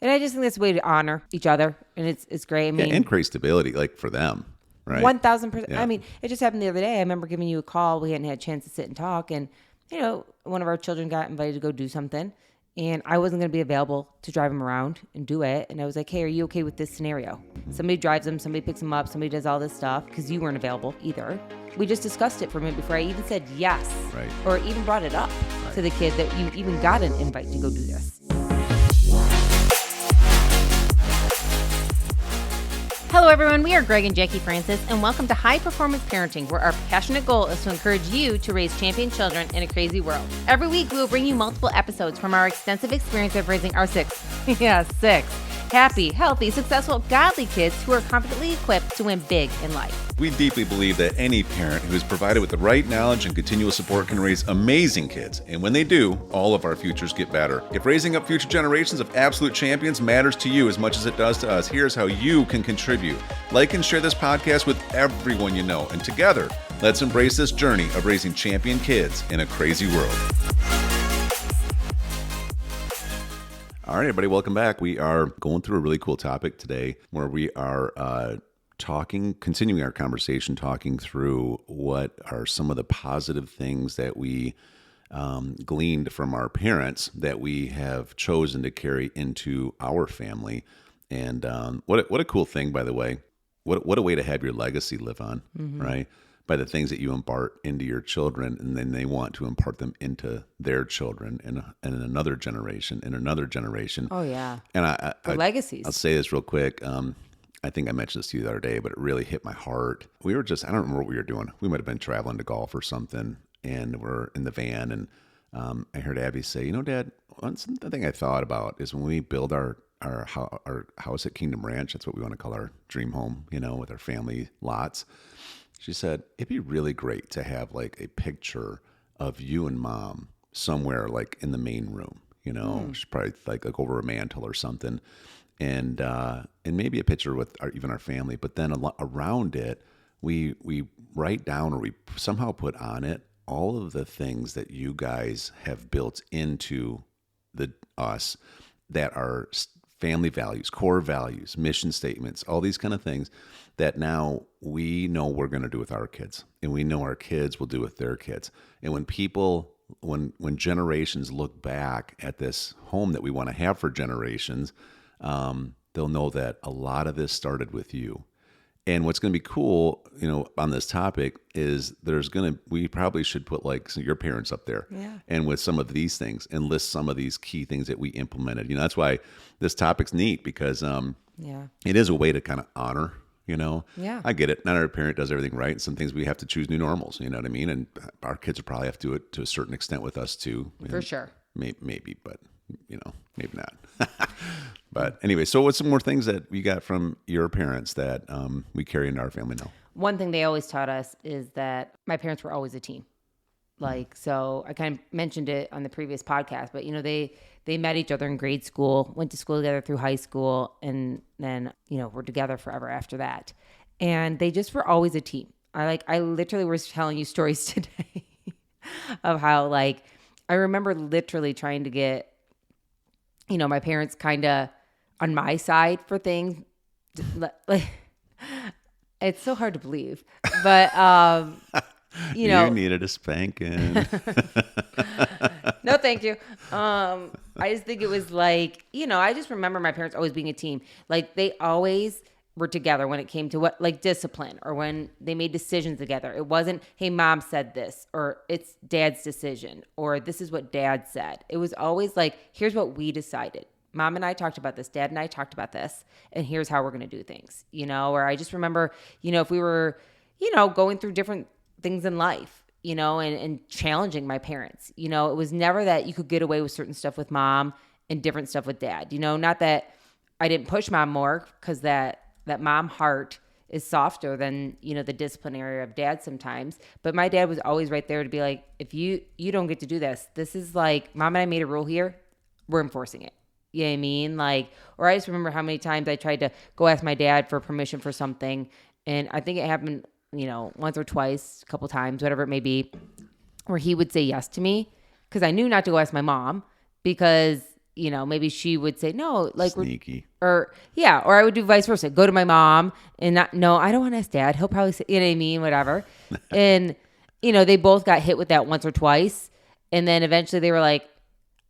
And I just think that's a way to honor each other. And it's great. I mean, and create stability, like for them, right? 1,000%. Yeah. I mean, it just happened the other day. I remember giving you a call. We hadn't had a chance to sit and talk. And, one of our children got invited to go do something. And I wasn't going to be available to drive him around and do it. And I was like, hey, are you okay with this scenario? Somebody drives him, somebody picks him up, somebody does all this stuff because you weren't available either. We just discussed it for a minute before I even said yes. Right. Or even brought it up to the kid that you even got an invite to go do this. Hello, everyone. We are Greg and Jacquie Francis, and welcome to High Performance Parenting, where our passionate goal is to encourage you to raise champion children in a crazy world. Every week, we will bring you multiple episodes from our extensive experience of raising our six happy, healthy, successful, godly kids who are confidently equipped to win big in life. We deeply believe that any parent who is provided with the right knowledge and continual support can raise amazing kids. And when they do, all of our futures get better. If raising up future generations of absolute champions matters to you as much as it does to us, here's how you can contribute. Like and share this podcast with everyone you know. And together, let's embrace this journey of raising champion kids in a crazy world. All right, everybody, welcome back. We are going through a really cool topic today where we are continuing our conversation, talking through what are some of the positive things that we gleaned from our parents that we have chosen to carry into our family. And what a cool thing, by the way. What a way to have your legacy live on, right? By the things that you impart into your children, and then they want to impart them into their children and another generation and another generation. Oh, yeah. And the legacies. I'll say this real quick. I think I mentioned this to you the other day, but it really hit my heart. We were I don't remember what we were doing. We might have been traveling to golf or something, and we're in the van, and I heard Abby say, Dad, one thing I thought about is when we build our house at Kingdom Ranch, that's what we want to call our dream home, with our family lots. She said, it'd be really great to have like a picture of you and Mom somewhere like in the main room, She's probably like over a mantle or something. And maybe a picture with even our family, but then around it, we write down or we somehow put on it all of the things that you guys have built into us that are family values, core values, mission statements, all these kind of things that now we know we're going to do with our kids, and we know our kids will do with their kids. And when generations look back at this home that we want to have for generations, they'll know that a lot of this started with you. And what's going to be cool, on this topic is we probably should put like your parents up there, and with some of these things, and list some of these key things that we implemented. That's why this topic's neat, because it is a way to kind of honor. I get it. Not every parent does everything right. Some things we have to choose new normals. You know what I mean? And our kids will probably have to do it to a certain extent with us too. For sure. Maybe, but maybe not. But anyway, so what's some more things that we got from your parents that we carry into our family now? One thing they always taught us is that my parents were always a team. So I kind of mentioned it on the previous podcast, but they met each other in grade school, went to school together through high school, and then, were together forever after that. And they just were always a team. I literally was telling you stories today of how I remember literally trying to get, my parents kind of on my side for things. It's so hard to believe, but, you needed a spanking. No, thank you. I just think it was I just remember my parents always being a team. They always were together when it came to discipline, or when they made decisions together. It wasn't, hey, Mom said this, or it's Dad's decision, or this is what Dad said. It was always here's what we decided. Mom and I talked about this, Dad and I talked about this, and here's how we're going to do things, or I just remember, if we were, going through different things in life, and challenging my parents, it was never that you could get away with certain stuff with Mom and different stuff with Dad, not that I didn't push Mom more, because that mom heart is softer than, the disciplinary of Dad sometimes. But my dad was always right there to be like, if you don't get to do this, this is Mom and I made a rule here, we're enforcing it. You know what I mean? Or I just remember how many times I tried to go ask my dad for permission for something. And I think it happened, once or twice, a couple times, whatever it may be, where he would say yes to me, because I knew not to go ask my mom, because maybe she would say, no, like Sneaky. or I would do vice versa. Go to my mom and not, no, I don't want to ask dad. He'll probably say, you know what I mean? Whatever. And, they both got hit with that once or twice. And then eventually they were like,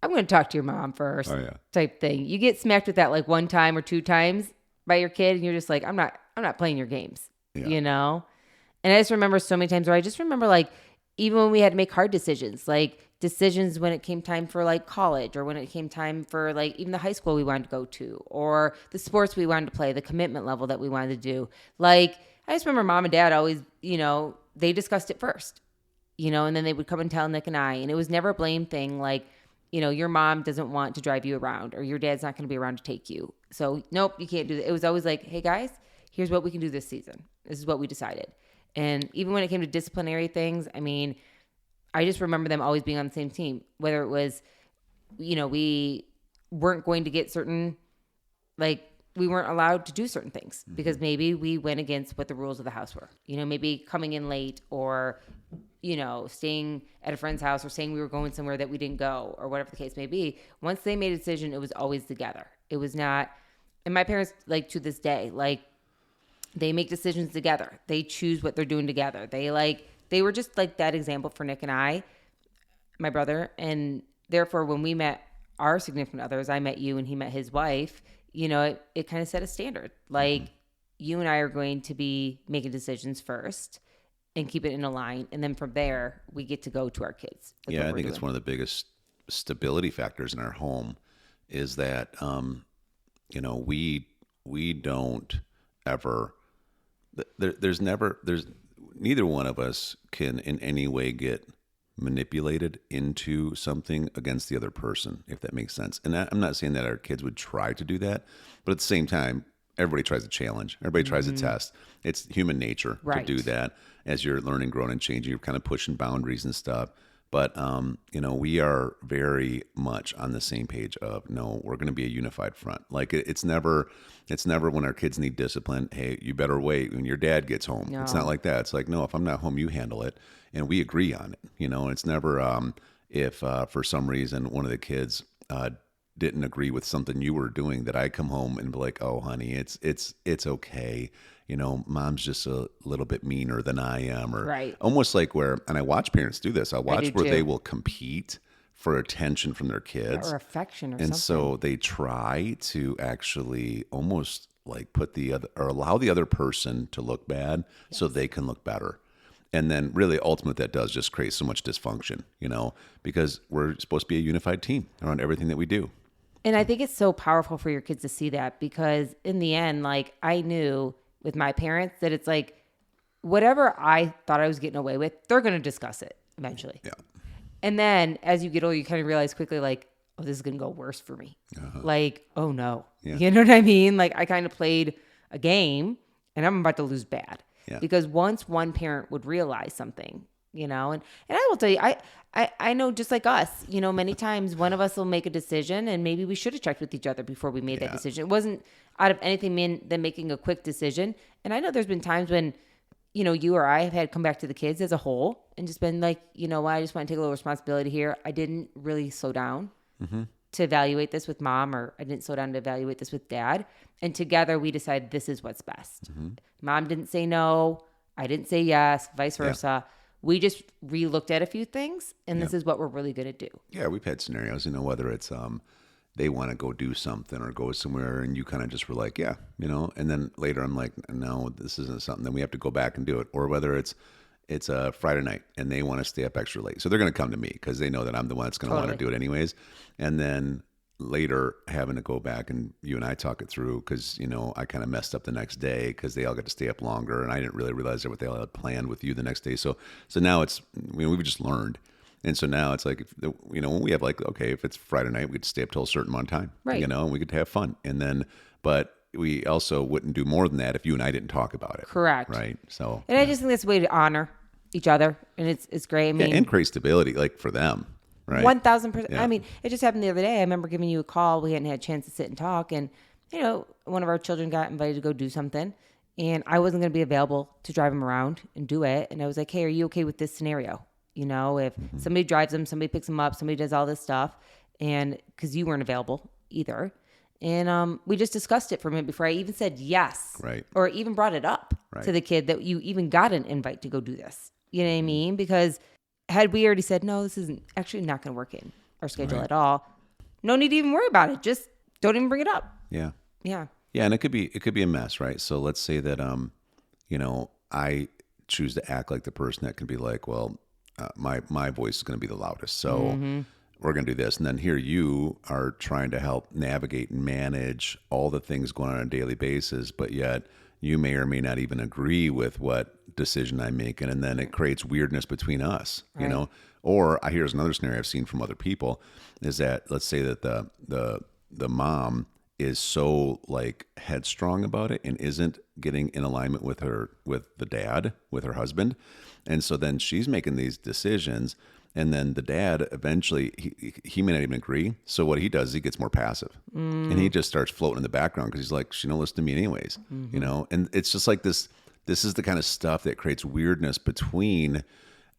I'm going to talk to your mom first type thing. You get smacked with that like one time or two times by your kid. And you're just like, I'm not playing your games, And I just remember so many times where I just remember like, even when we had to make hard decisions, like decisions when it came time for like college or when it came time for like even the high school we wanted to go to or the sports we wanted to play, the commitment level that we wanted to do. Like, I just remember mom and dad always, they discussed it first, and then they would come and tell Nick and I, and it was never a blame thing. Like, your mom doesn't want to drive you around or your dad's not going to be around to take you. So nope, you can't do that. It was always like, hey guys, here's what we can do this season. This is what we decided. And even when it came to disciplinary things, I mean, I just remember them always being on the same team, whether it was, we weren't going to get certain, like we weren't allowed to do certain things because maybe we went against what the rules of the house were, maybe coming in late or, staying at a friend's house or saying we were going somewhere that we didn't go or whatever the case may be. Once they made a decision, it was always together. It was not, and my parents, like to this day, like they make decisions together. They choose what they're doing together. They were just like that example for Nick and I, my brother. And therefore, when we met our significant others, I met you and he met his wife, it kind of set a standard. Like you and I are going to be making decisions first and keep it in a line. And then from there, we get to go to our kids. Yeah, I think it's one of the biggest stability factors in our home is that, we don't ever, there's neither one of us can in any way get manipulated into something against the other person, if that makes sense. And I'm not saying that our kids would try to do that, but at the same time, everybody tries to challenge. Everybody tries to test. It's human nature to do that as you're learning, growing, and changing. You're kind of pushing boundaries and stuff. But, we are very much on the same page of, no, we're going to be a unified front. Like it's never when our kids need discipline, hey, you better wait when your dad gets home. No. It's not like that. It's like, no, if I'm not home, you handle it. And we agree on it. It's never, if for some reason one of the kids didn't agree with something you were doing, that I come home and be like, oh, honey, it's okay. Mom's just a little bit meaner than I am, or almost like where, and I watch parents do this. I watch where they will compete for attention from their kids or affection or and something. So they try to actually almost like put the other, or allow the other person to look bad so they can look better. And then really ultimately that does just create so much dysfunction, because we're supposed to be a unified team around everything that we do. And I think it's so powerful for your kids to see that, because in the end, like I knew with my parents that it's like whatever I thought I was getting away with, they're going to discuss it eventually. Yeah. And then as you get older, you kind of realize quickly like, oh, this is going to go worse for me. Like, oh no. Yeah. You know what I mean? Like I kind of played a game and I'm about to lose bad. Yeah. Because once one parent would realize something, and I will tell you, I know just like us, many times one of us will make a decision and maybe we should have checked with each other before we made that decision. It wasn't out of anything than making a quick decision. And I know there's been times when, you or I have had to come back to the kids as a whole and just been like, I just want to take a little responsibility here. I didn't really slow down to evaluate this with mom, or I didn't slow down to evaluate this with dad. And together we decided this is what's best. Mom didn't say no. I didn't say yes, vice versa. We just re-looked at a few things, and this is what we're really going to do. Yeah, we've had scenarios, whether it's they want to go do something or go somewhere, and you kind of just were like, yeah, and then later I'm like, no, this isn't something, then we have to go back and do it. Or whether it's a Friday night, and they want to stay up extra late. So they're going to come to me because they know that I'm the one that's going to want to do it anyways. And then later having to go back and you and I talk it through because, I kind of messed up the next day because they all got to stay up longer and I didn't really realize what they all had planned with you the next day. So now it's, we've just learned. And so now it's like, when we have like, okay, if it's Friday night, we could stay up till a certain amount of time, and we could have fun. And then, but we also wouldn't do more than that if you and I didn't talk about it. Correct. Right. So, and I just think that's a way to honor each other. And it's great. I mean, and create stability like for them. Right. 1,000%. Yeah. I mean, it just happened the other day. I remember giving you a call. We hadn't had a chance to sit and talk. And, one of our children got invited to go do something. And I wasn't going to be available to drive him around and do it. And I was like, hey, are you okay with this scenario? If somebody drives them, somebody picks them up, somebody does all this stuff. and because you weren't available either. And we just discussed it for a minute before I even said yes. Right. Or even brought it up Right. to the kid that you even got an invite to go do this. You know what I mean? Because had we already said, no, this isn't actually not going to work in our schedule Right. at all, no need to even worry about it. Just don't even bring it up. Yeah. Yeah. Yeah, and it could be a mess, right? So let's say that I choose to act like the person that can be like, well, my voice is going to be the loudest, so we're going to do this, and then here you are trying to help navigate and manage all the things going on a daily basis, but yet you may or may not even agree with what decision I'm making, and then it creates weirdness between us, you know. Or here's another scenario I've seen from other people is that let's say that the mom is so like headstrong about it and isn't getting in alignment with the dad, with her husband. And so then she's making these decisions, and then the dad eventually he may not even agree. So what he does is he gets more passive and he just starts floating in the background because he's like, she don't listen to me anyways, you know? And it's just like this is the kind of stuff that creates weirdness between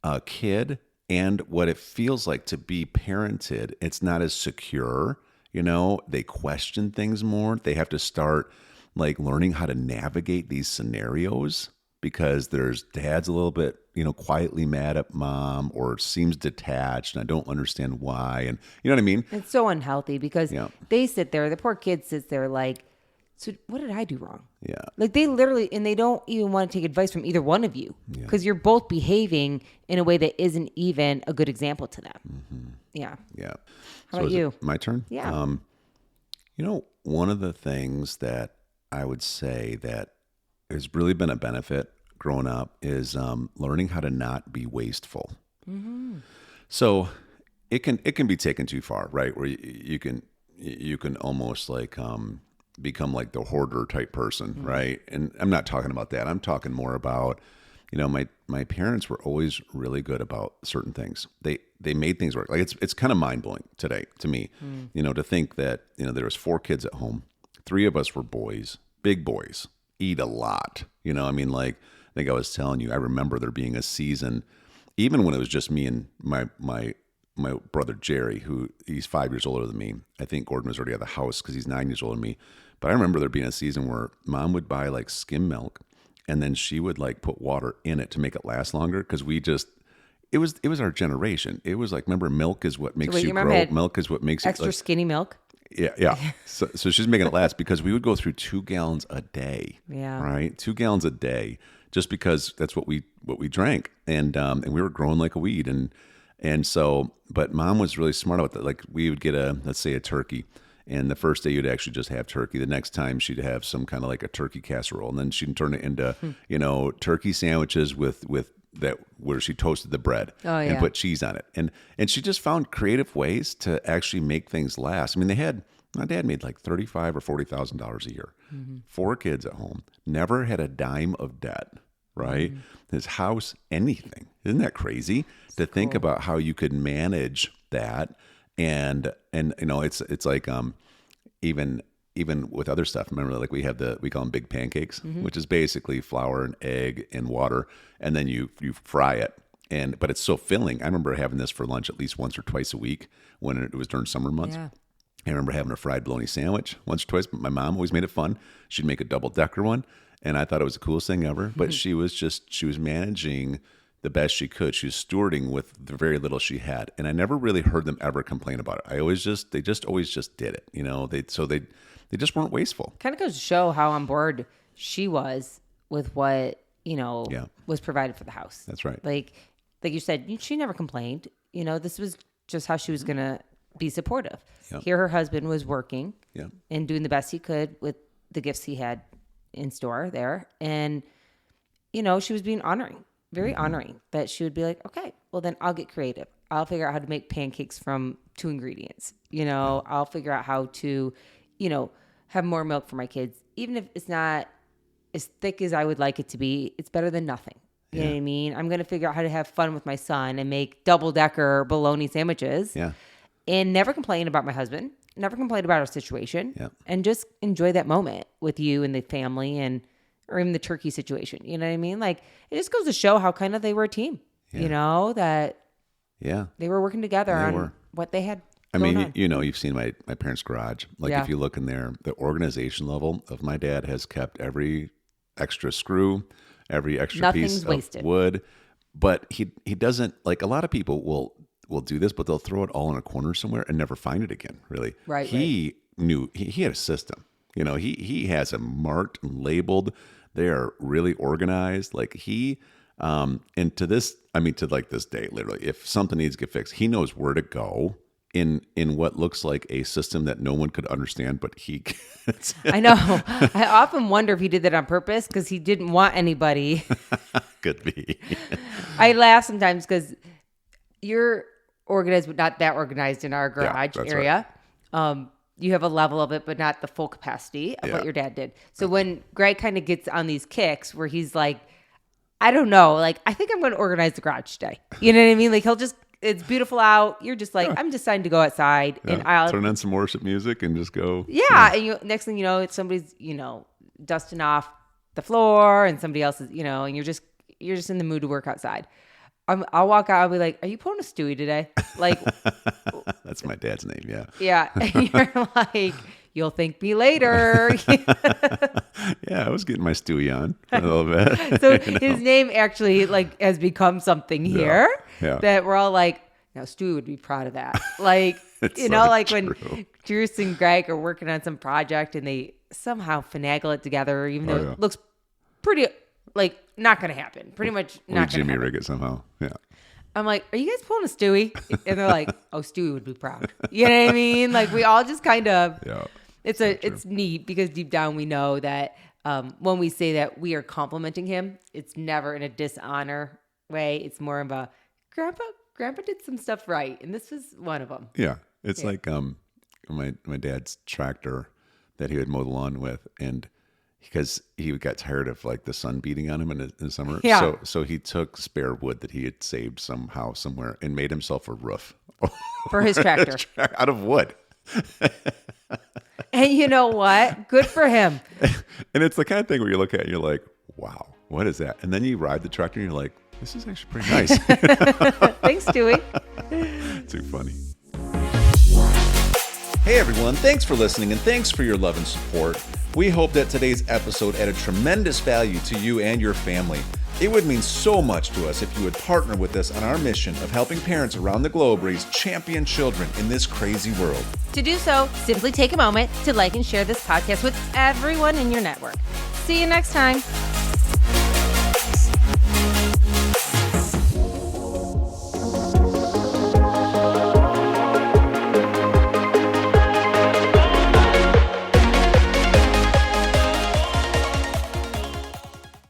a kid and what it feels like to be parented. It's not as secure. You know, they question things more. They have to start like learning how to navigate these scenarios because there's dad's a little bit, you know, quietly mad at mom or seems detached and I don't understand why. And you know what I mean? It's so unhealthy because they sit there, the poor kid sits there like, so what did I do wrong? Yeah. Like they literally, and they don't even want to take advice from either one of you because you're both behaving in a way that isn't even a good example to them. Mm-hmm. Yeah. Yeah. How about you? My turn? Yeah. You know, one of the things that I would say that has really been a benefit growing up is learning how to not be wasteful. Mm-hmm. So it can be taken too far, right? Where you can almost like become like the hoarder type person, right? And I'm not talking about that. I'm talking more about, you know, my parents were always really good about certain things. They made things work. Like it's kind of mind blowing today to me, you know, to think that, you know, there was 4 kids at home. 3 of us were boys, big boys, eat a lot. You know, I mean, like I think I was telling you, I remember there being a season, even when it was just me and my brother Jerry, who he's 5 years older than me. I think Gordon was already out of the house because he's 9 years older than me. But I remember there being a season where mom would buy like skim milk and then she would like put water in it to make it last longer because it was our generation. It was like, remember, milk is what makes you grow. Milk is what makes you extra skinny milk. Yeah. So she's making it last because we would go through 2 gallons a day. Yeah. Right. 2 gallons a day, just because that's what we drank, and we were growing like a weed, and so, but mom was really smart about that. Like we would get let's say a turkey. And the first day you'd actually just have turkey. The next time she'd have some kind of like a turkey casserole, and then she'd turn it into, you know, turkey sandwiches with that where she toasted the bread and put cheese on it. And she just found creative ways to actually make things last. I mean, my dad made like $35,000 or $40,000 a year, 4 kids at home, never had a dime of debt, right? His house, anything. Isn't that crazy to think about how you could manage that? And you know, it's like even with other stuff. Remember, like we call them big pancakes, which is basically flour and egg and water, and then you fry it. But it's so filling. I remember having this for lunch at least once or twice a week when it was during summer months. Yeah. I remember having a fried bologna sandwich once or twice. But my mom always made it fun. She'd make a double-decker one, and I thought it was the coolest thing ever. But she was managing the best she could. She was stewarding with the very little she had. And I never really heard them ever complain about it. They just always just did it. You know, they just weren't wasteful. Kind of goes to show how on board she was with what, you know, was provided for the house. That's right. Like you said, she never complained. You know, this was just how she was going to be supportive. Yep. Here her husband was working and doing the best he could with the gifts he had in store there. And, you know, she was being honoring. Very honoring that she would be like, okay, well then I'll get creative. I'll figure out how to make pancakes from 2 ingredients. You know, I'll figure out how to, you know, have more milk for my kids. Even if it's not as thick as I would like it to be, it's better than nothing. You know what I mean? I'm going to figure out how to have fun with my son and make double-decker bologna sandwiches. Yeah. And never complain about my husband. Never complain about our situation. Yeah. And just enjoy that moment with you and the family or even the turkey situation. You know what I mean? Like, it just goes to show how kind of they were a team, you know, that they were working together on what they had I mean, on. you've seen my parents' garage. Like Yeah. if you look in there, the organization level of my dad has kept every extra screw, every extra Nothing's piece wasted. of wood. But he doesn't, like, a lot of people will do this, but they'll throw it all in a corner somewhere and never find it again. Really, Right. He knew he had a system. He has them marked and labeled. They are really organized. Like and to this, to like this day, literally, if something needs to get fixed, he knows where to go in what looks like a system that no one could understand, but he gets. I know. I often wonder if he did that on purpose because he didn't want anybody. Could be. I laugh sometimes because you're organized, but not that organized in our garage that's area. You have a level of it, but not the full capacity of what your dad did. So when Greg kind of gets on these kicks where he's like, I don't know, like, I think I'm going to organize the garage today. You know what I mean? Like, it's beautiful out. You're just like, I'm deciding to go outside and I'll turn on some worship music and just go. Yeah. And next thing you know, it's somebody's, dusting off the floor and somebody else is, and you're just in the mood to work outside. I'll walk out. I'll be like, "Are you pulling a Stewie today?" Like, that's my dad's name. Yeah. Yeah. And you're like, "You'll thank me later." Yeah, I was getting my Stewie on for a little bit. So his name actually has become something here that we're all like, now Stewie would be proud of that. Like, when Juice and Greg are working on some project and they somehow finagle it together, even though it looks pretty not going to happen. Pretty much not going to Jimmy happen. rig it somehow. Yeah. I'm like, are you guys pulling a Stewie? And they're like, oh, Stewie would be proud. You know what I mean? Like, we all just kind of, it's neat because deep down we know that when we say that we are complimenting him, it's never in a dishonor way. It's more of a, Grandpa did some stuff right. And this was one of them. Yeah. It's like my dad's tractor that he would mow the lawn with, and because he got tired of the sun beating on him in the summer. Yeah. So he took spare wood that he had saved somehow somewhere and made himself a roof For his tractor. Out of wood. And you know what? Good for him. And it's the kind of thing where you look at it and you're like, wow, what is that? And then you ride the tractor and you're like, this is actually pretty nice. Thanks, Stewie. Too funny. Hey everyone, thanks for listening and thanks for your love and support. We hope that today's episode added tremendous value to you and your family. It would mean so much to us if you would partner with us on our mission of helping parents around the globe raise champion children in this crazy world. To do so, simply take a moment to like and share this podcast with everyone in your network. See you next time.